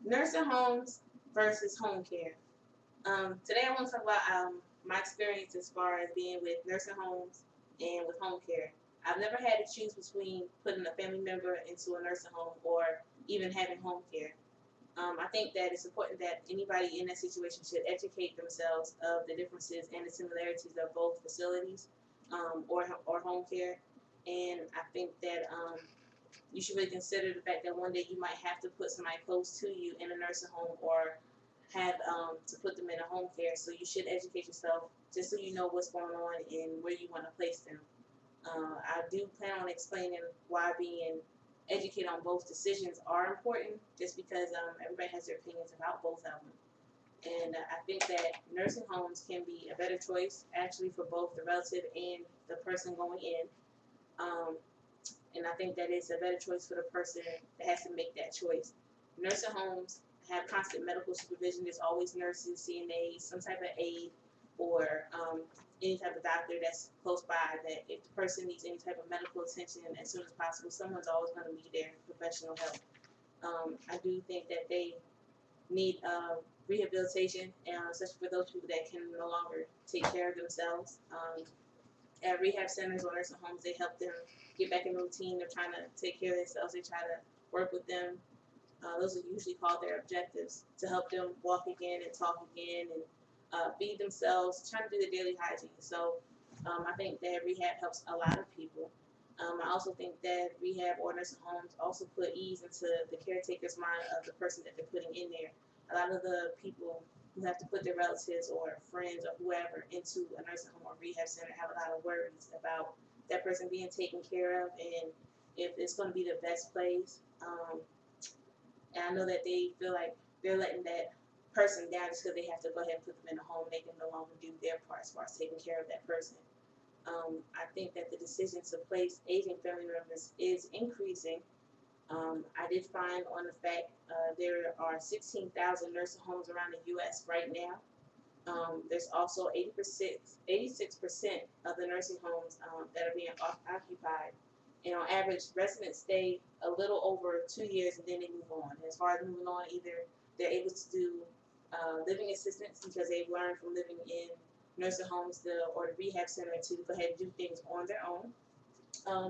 Nursing homes versus home care. Today I want to talk about my experience as far as being with nursing homes and with home care. I've never had to choose between putting a family member into a nursing home or even having home care. I think that it's important that anybody in that situation should educate themselves of the differences and the similarities of both facilities or home care. And I think that you should really consider the fact that one day you might have to put somebody close to you in a nursing home or have to put them in a home care. So you should educate yourself just so you know what's going on and where you want to place them. I do plan on explaining why being educated on both decisions are important, just because everybody has their opinions about both of them. And I think that nursing homes can be a better choice actually for both the relative and the person going in. Um, and I think that it's a better choice for the person that has to make that choice. Nursing homes have constant medical supervision. There's always nurses, CNAs, some type of aide, or any type of doctor that's close by. That if the person needs any type of medical attention as soon as possible, someone's always going to be there, professional help. I do think that they need rehabilitation, especially for those people that can no longer take care of themselves. At rehab centers or nursing homes, they help them get back in the routine. They're trying to take care of themselves. They try to work with them. Those are usually called their objectives, to help them walk again and talk again and feed themselves, trying to do the daily hygiene. So I think that rehab helps a lot of people. I also think that rehab or nursing homes also put ease into the caretaker's mind of the person that they're putting in there. A lot of the people who have to put their relatives or friends or whoever into a nursing home or rehab center have a lot of worries about that person being taken care of and if it's going to be the best place. And I know that they feel like they're letting that person down just because they have to go ahead and put them in a home. They can no longer do their part as far as taking care of that person. I think that the decision to place aging family members is increasing. I did find on the fact there are 16,000 nursing homes around the U.S. right now. There's also 86% of the nursing homes that are being occupied. And on average, residents stay a little over 2 years and then they move on. As far as moving on, either they're able to do living assistance because they've learned from living in nursing homes or the rehab center to go ahead and do things on their own.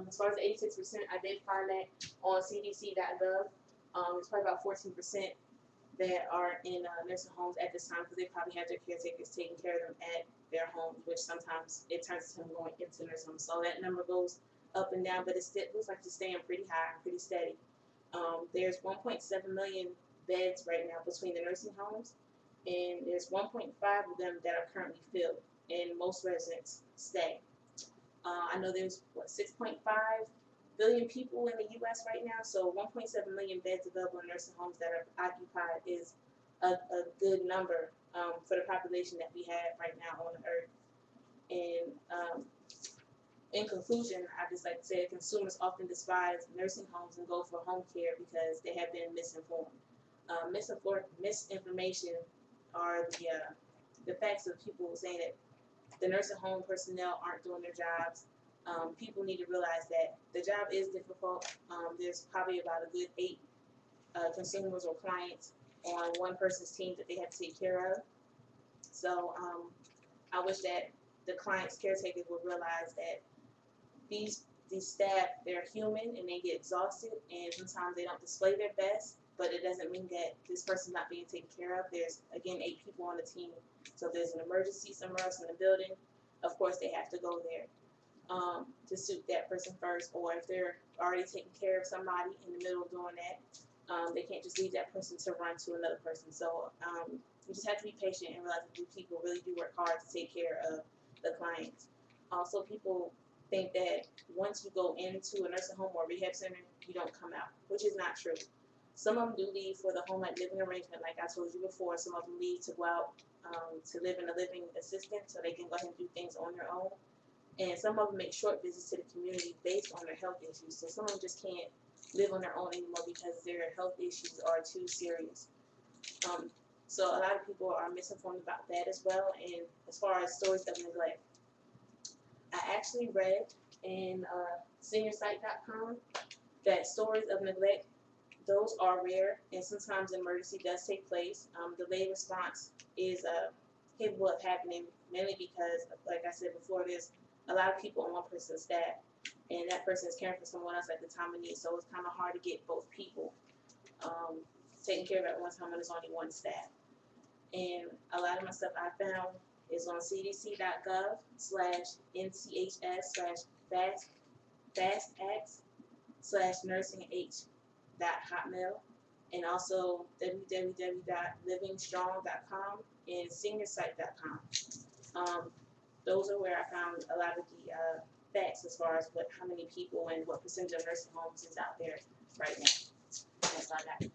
As far as the 86%, I did find that on CDC.gov. It's probably about 14% that are in nursing homes at this time because they probably have their caretakers taking care of them at their homes, which sometimes it turns to them going into nursing homes. So that number goes up and down, but it still looks like it's staying pretty high and pretty steady. There's 1.7 million beds right now between the nursing homes, and there's 1.5 of them that are currently filled, and most residents stay. I know there's 6.5 billion people in the U.S. right now, so 1.7 million beds available in nursing homes that are occupied is a good number for the population that we have right now on the earth. And in conclusion, I just like to say that consumers often despise nursing homes and go for home care because they have been misinformed. Misinformation are the facts of people saying that the nursing home personnel aren't doing their jobs. People need to realize that the job is difficult. There's probably about a good 8 consumers or clients on one person's team that they have to take care of. So I wish that the clients' caretakers would realize that these staff, they're human and they get exhausted, and sometimes they don't display their best, but it doesn't mean that this person's not being taken care of. There's, again, 8 people on the team. So if there's an emergency somewhere else in the building, of course they have to go there to suit that person first, or if they're already taking care of somebody in the middle of doing that, they can't just leave that person to run to another person. So you just have to be patient and realize that people really do work hard to take care of the clients. Also, people think that once you go into a nursing home or rehab center, you don't come out, which is not true. Some of them do leave for the home-like living arrangement, like I told you before. Some of them leave to go out to live in a living assistant so they can go ahead and do things on their own. And some of them make short visits to the community based on their health issues. So some of them just can't live on their own anymore because their health issues are too serious. So a lot of people are misinformed about that as well. And as far as stories of neglect, I actually read in seniorsite.com that stories of neglect Those are rare, and sometimes an emergency does take place. Delayed response is capable of happening mainly because, like I said before, there's a lot of people on one person's staff, and that person is caring for someone else at the time of need. So it's kind of hard to get both people taken care of at one time when there's only one staff. And a lot of my stuff I found is on cdc.gov/nchs/fastacts/nursingh.hotmail, and also www.livingstrong.com and seniorsite.com. Um, those are where I found a lot of the facts as far as how many people and what percentage of nursing homes is out there right now. That's all I got.